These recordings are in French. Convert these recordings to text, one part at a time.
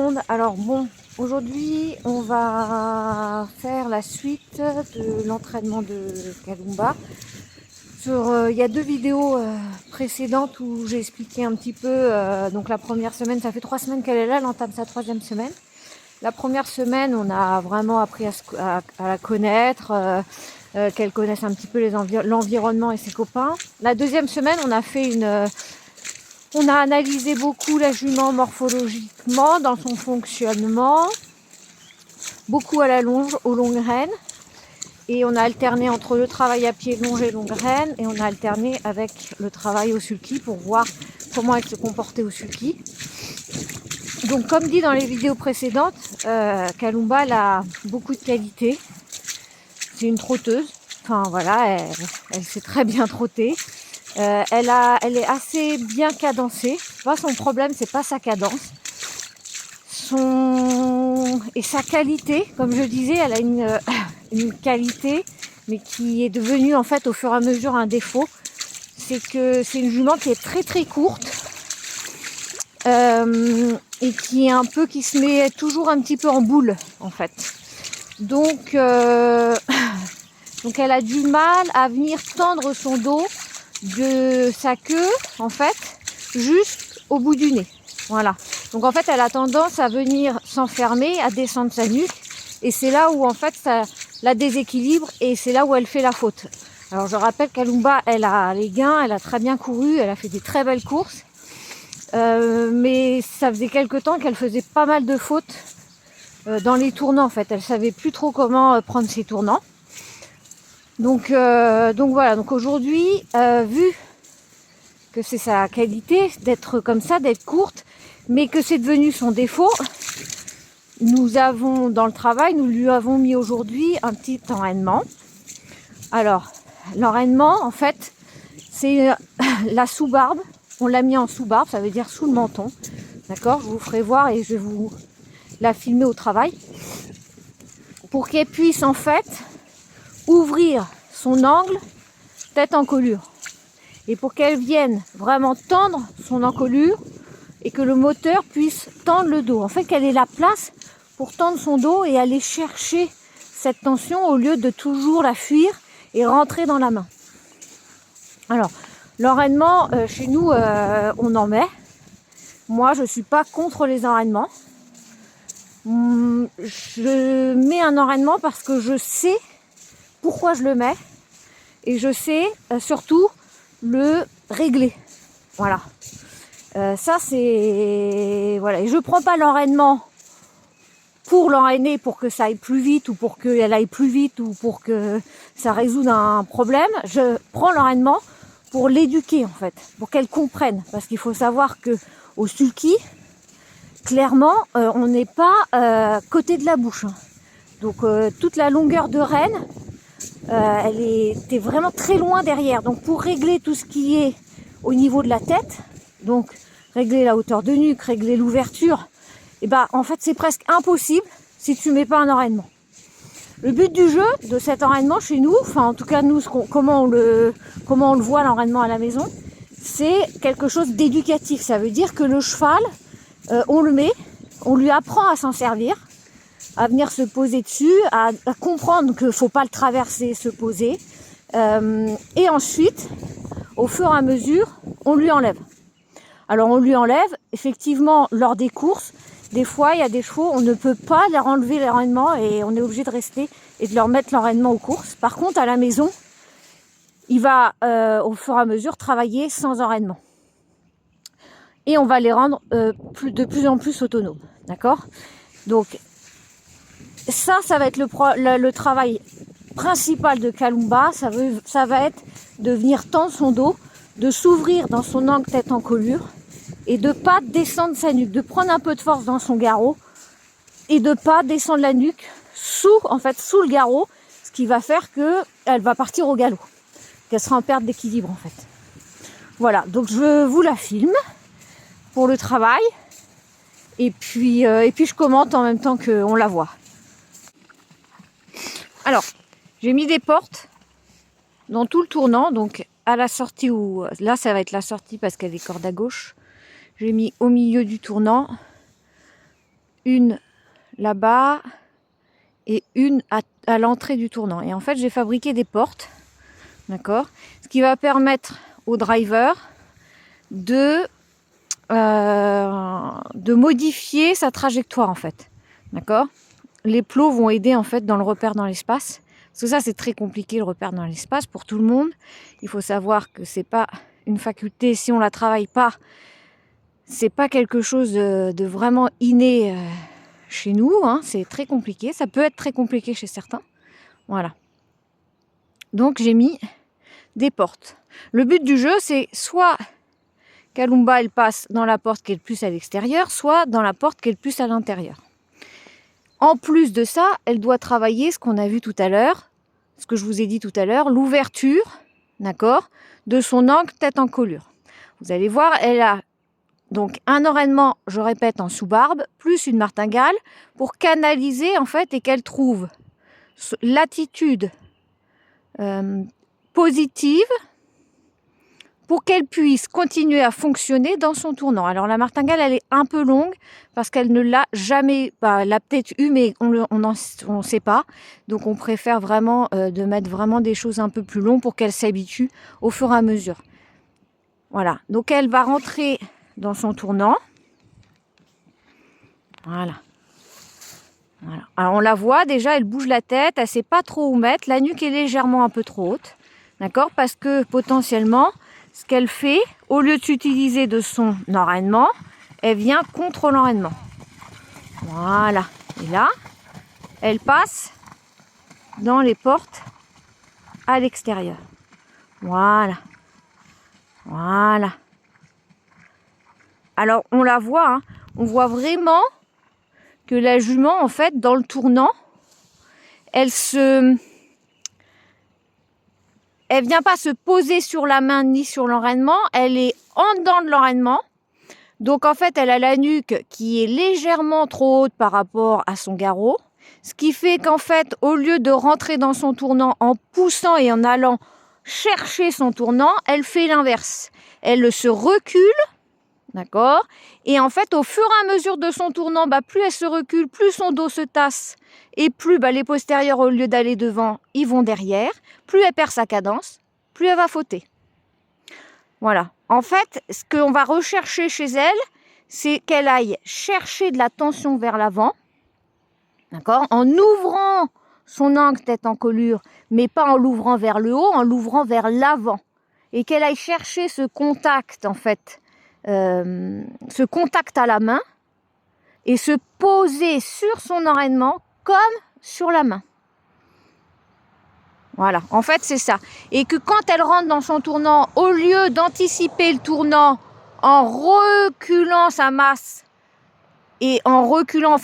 monde. Alors bon, aujourd'hui on va faire la suite de l'entraînement de Kalumba. Il y a deux vidéos précédentes où j'ai expliqué un petit peu. Donc la première semaine, ça fait 3 semaines qu'elle est là, elle entame sa 3e semaine. La première semaine, on a vraiment appris à la connaître, qu'elle connaisse un petit peu l'environnement et ses copains. La 2e semaine, on a analysé beaucoup la jument morphologiquement, dans son fonctionnement, beaucoup à la longe, aux longues rênes. Et on a alterné entre le travail à pied longe et longue rêne, et on a alterné avec le travail au sulky pour voir comment elle se comportait au sulky. Donc comme dit dans les vidéos précédentes, Kalumba elle a beaucoup de qualités. C'est une trotteuse, enfin voilà, elle sait très bien trotter. Elle est assez bien cadencée. Son problème, c'est pas sa cadence. Et sa qualité, comme je disais, elle a une qualité, mais qui est devenue en fait au fur et à mesure un défaut. C'est que c'est une jument qui est très très courte et qui se met toujours un petit peu en boule en fait. Donc elle a du mal à venir tendre son dos de sa queue en fait juste au bout du nez. Voilà. Donc en fait elle a tendance à venir s'enfermer, à descendre sa nuque, et c'est là où en fait ça la déséquilibre et c'est là où elle fait la faute. Alors je rappelle qu'Kalumba elle a les gains, elle a très bien couru, elle a fait des très belles courses, mais ça faisait quelque temps qu'elle faisait pas mal de fautes dans les tournants en fait. Elle savait plus trop comment prendre ses tournants. Donc voilà, donc aujourd'hui, vu que c'est sa qualité d'être comme ça, d'être courte, mais que c'est devenu son défaut, nous lui avons mis aujourd'hui un petit enraînement. Alors, l'enraînement, en fait, c'est la sous-barbe. On l'a mis en sous-barbe, ça veut dire sous le menton. D'accord ? Je vous ferai voir et je vais vous la filmer au travail. Pour qu'elle puisse, en fait, ouvrir son angle tête encolure. Et pour qu'elle vienne vraiment tendre son encolure et que le moteur puisse tendre le dos. En fait, qu'elle ait la place pour tendre son dos et aller chercher cette tension au lieu de toujours la fuir et rentrer dans la main. Alors, l'enraînement, chez nous, on en met. Moi, je ne suis pas contre les enraînements. Je mets un enraînement parce que je sais pourquoi je le mets. Et je sais surtout le régler. Voilà. Ça c'est... Voilà. Et je prends pas l'enraînement pour l'enraîner, pour que ça aille plus vite, ou pour qu'elle aille plus vite, ou pour que ça résoudre un problème. Je prends l'enraînement pour l'éduquer en fait, pour qu'elle comprenne. Parce qu'il faut savoir que au sulky, clairement, on n'est pas côté de la bouche. Hein. Donc toute la longueur de rêne, elle était vraiment très loin derrière. Donc pour régler tout ce qui est au niveau de la tête, donc régler la hauteur de nuque, régler l'ouverture, et en fait c'est presque impossible si tu mets pas un enraînement. Le but du jeu de cet enraînement chez nous, enfin en tout cas nous comment on le voit l'enraînement à la maison, c'est quelque chose d'éducatif. Ça veut dire que le cheval, on le met, on lui apprend à s'en servir, à venir se poser dessus, à comprendre qu'il ne faut pas le traverser, se poser. Et ensuite, au fur et à mesure, on lui enlève. Alors on lui enlève, effectivement, lors des courses, des fois il y a des chevaux, on ne peut pas leur enlever l'enraînement et on est obligé de rester et de leur mettre l'enraînement aux courses. Par contre, à la maison, il va au fur et à mesure travailler sans enraînement. Et on va les rendre de plus en plus autonomes. D'accord ? Donc, ça va être le travail principal de Kalumba. Ça va être de venir tendre son dos, de s'ouvrir dans son angle tête encolure et de pas descendre sa nuque, de prendre un peu de force dans son garrot et de pas descendre la nuque sous le garrot, ce qui va faire qu'elle va partir au galop, qu'elle sera en perte d'équilibre en fait. Voilà, donc je vous la filme pour le travail et puis je commente en même temps qu'on la voit. Alors, j'ai mis des portes dans tout le tournant, donc à la sortie où... Là, ça va être la sortie parce qu'elle est corde à gauche. J'ai mis au milieu du tournant une là-bas et une à l'entrée du tournant. Et en fait, j'ai fabriqué des portes, d'accord, ce qui va permettre au driver de modifier sa trajectoire en fait, d'accord. Les plots vont aider en fait dans le repère dans l'espace, parce que ça c'est très compliqué le repère dans l'espace pour tout le monde. Il faut savoir que c'est pas une faculté, si on la travaille pas, c'est pas quelque chose de vraiment inné chez nous, hein. C'est très compliqué, ça peut être très compliqué chez certains, voilà. Donc j'ai mis des portes. Le but du jeu c'est soit Kalumba elle passe dans la porte qui est le plus à l'extérieur, soit dans la porte qui est le plus à l'intérieur. En plus de ça, elle doit travailler ce qu'on a vu tout à l'heure, ce que je vous ai dit tout à l'heure, l'ouverture, d'accord, de son angle tête-encolure. Vous allez voir, elle a donc un enraînement, je répète, en sous-barbe, plus une martingale, pour canaliser en fait et qu'elle trouve l'attitude positive pour qu'elle puisse continuer à fonctionner dans son tournant. Alors la martingale, elle est un peu longue parce qu'elle ne l'a jamais, elle l'a peut-être eu, mais on ne sait pas. Donc on préfère vraiment de mettre vraiment des choses un peu plus longues pour qu'elle s'habitue au fur et à mesure. Voilà, donc elle va rentrer dans son tournant. Voilà. Voilà. Alors on la voit déjà, elle bouge la tête, elle ne sait pas trop où mettre, la nuque est légèrement un peu trop haute, d'accord, parce que potentiellement, ce qu'elle fait, au lieu de s'utiliser de son enraînement, elle vient contre l'enraînement. Voilà. Et là, elle passe dans les portes à l'extérieur. Voilà. Voilà. Alors, on la voit, hein, on voit vraiment que la jument, en fait, dans le tournant, elle vient pas se poser sur la main ni sur l'enraînement, elle est en dedans de l'enraînement. Donc en fait, elle a la nuque qui est légèrement trop haute par rapport à son garrot, ce qui fait qu'en fait, au lieu de rentrer dans son tournant en poussant et en allant chercher son tournant, elle fait l'inverse. Elle se recule, d'accord? Et en fait, au fur et à mesure de son tournant, plus elle se recule, plus son dos se tasse et plus les postérieurs, au lieu d'aller devant, ils vont derrière. Plus elle perd sa cadence, plus elle va fauter. Voilà. En fait, ce qu'on va rechercher chez elle, c'est qu'elle aille chercher de la tension vers l'avant, d'accord, en ouvrant son angle tête-encolure, mais pas en l'ouvrant vers le haut, en l'ouvrant vers l'avant. Et qu'elle aille chercher ce contact, en fait, ce contact à la main, et se poser sur son enraînement comme sur la main. Voilà, en fait c'est ça. Et que quand elle rentre dans son tournant, au lieu d'anticiper le tournant en reculant sa masse et en reculant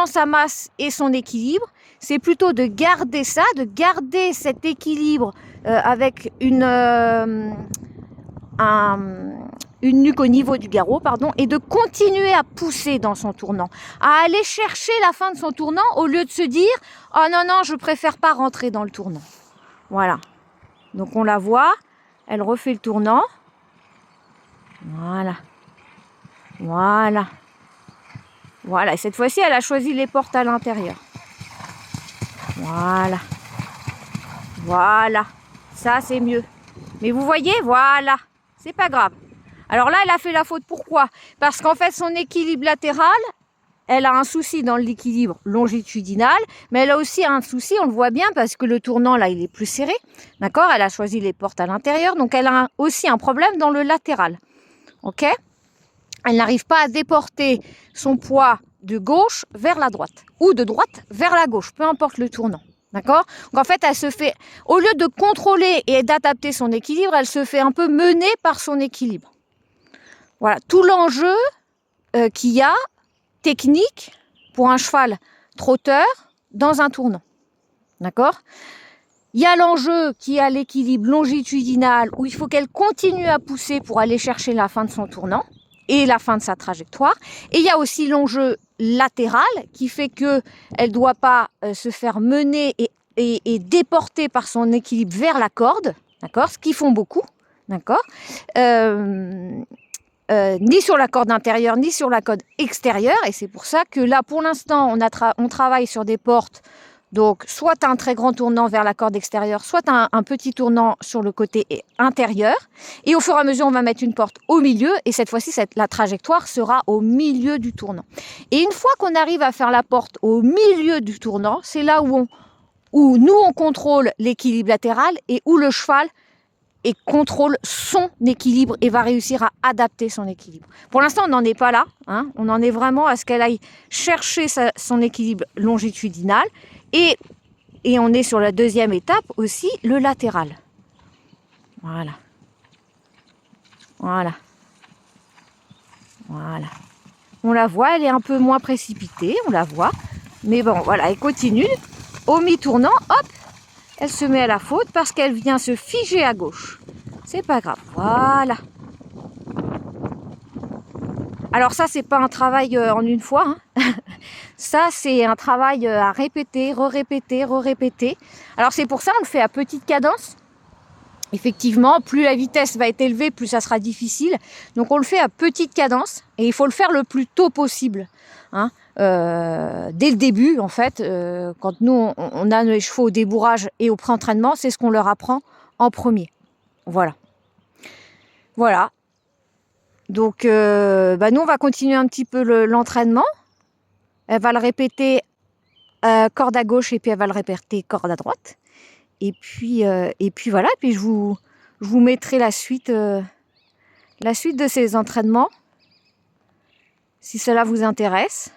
sa masse et son équilibre, c'est plutôt de garder ça, de garder cet équilibre avec une nuque au niveau du garrot, et de continuer à pousser dans son tournant, à aller chercher la fin de son tournant au lieu de se dire « Oh non, je préfère pas rentrer dans le tournant ». Voilà. Donc on la voit, elle refait le tournant. Voilà. Voilà. Voilà. Et cette fois-ci, elle a choisi les portes à l'intérieur. Voilà. Voilà. Ça, c'est mieux. Mais vous voyez, voilà. C'est pas grave. Alors là, elle a fait la faute. Pourquoi? Parce qu'en fait, son équilibre latéral, elle a un souci dans l'équilibre longitudinal, mais elle a aussi un souci, on le voit bien, parce que le tournant, là, il est plus serré. D'accord? Elle a choisi les portes à l'intérieur, donc elle a aussi un problème dans le latéral. Ok? Elle n'arrive pas à déporter son poids de gauche vers la droite, ou de droite vers la gauche, peu importe le tournant. D'accord? Donc en fait, elle se fait, au lieu de contrôler et d'adapter son équilibre, elle se fait un peu mener par son équilibre. Voilà, tout l'enjeu qu'il y a, technique, pour un cheval trotteur dans un tournant. D'accord? Il y a l'enjeu qui a l'équilibre longitudinal où il faut qu'elle continue à pousser pour aller chercher la fin de son tournant et la fin de sa trajectoire. Et il y a aussi l'enjeu latéral qui fait qu'elle ne doit pas se faire mener et déporter par son équilibre vers la corde. D'accord? Ce qu'ils font beaucoup. D'accord? ni sur la corde intérieure, ni sur la corde extérieure. Et c'est pour ça que là, pour l'instant, on travaille sur des portes. Donc, soit tu as un très grand tournant vers la corde extérieure, soit tu as un petit tournant sur le côté intérieur. Et au fur et à mesure, on va mettre une porte au milieu. Et cette fois-ci, la trajectoire sera au milieu du tournant. Et une fois qu'on arrive à faire la porte au milieu du tournant, c'est là où nous, on contrôle l'équilibre latéral et où le cheval contrôle son équilibre et va réussir à adapter son équilibre. Pour l'instant, on n'en est pas là. Hein. On en est vraiment à ce qu'elle aille chercher son équilibre longitudinal. Et on est sur la deuxième étape aussi, le latéral. Voilà. Voilà. Voilà. On la voit, elle est un peu moins précipitée, on la voit. Mais bon, voilà, elle continue. Au mi-tournant, hop, elle se met à la faute parce qu'elle vient se figer à gauche. C'est pas grave, voilà. Alors ça, c'est pas un travail en une fois. Hein. Ça, c'est un travail à répéter, re-répéter, re-répéter. Alors c'est pour ça on le fait à petite cadence. Effectivement, plus la vitesse va être élevée, plus ça sera difficile. Donc on le fait à petite cadence et il faut le faire le plus tôt possible. Hein. Dès le début, en fait, quand nous on a les chevaux au débourrage et au pré-entraînement, c'est ce qu'on leur apprend en premier. Voilà. Voilà. Donc nous on va continuer un petit peu l'entraînement. Elle va le répéter corde à gauche et puis elle va le répéter corde à droite. Et puis voilà, puis je vous mettrai la suite de ces entraînements, si cela vous intéresse.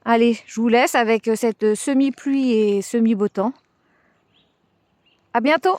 Allez, je vous laisse avec cette semi-pluie et semi-beau temps. À bientôt!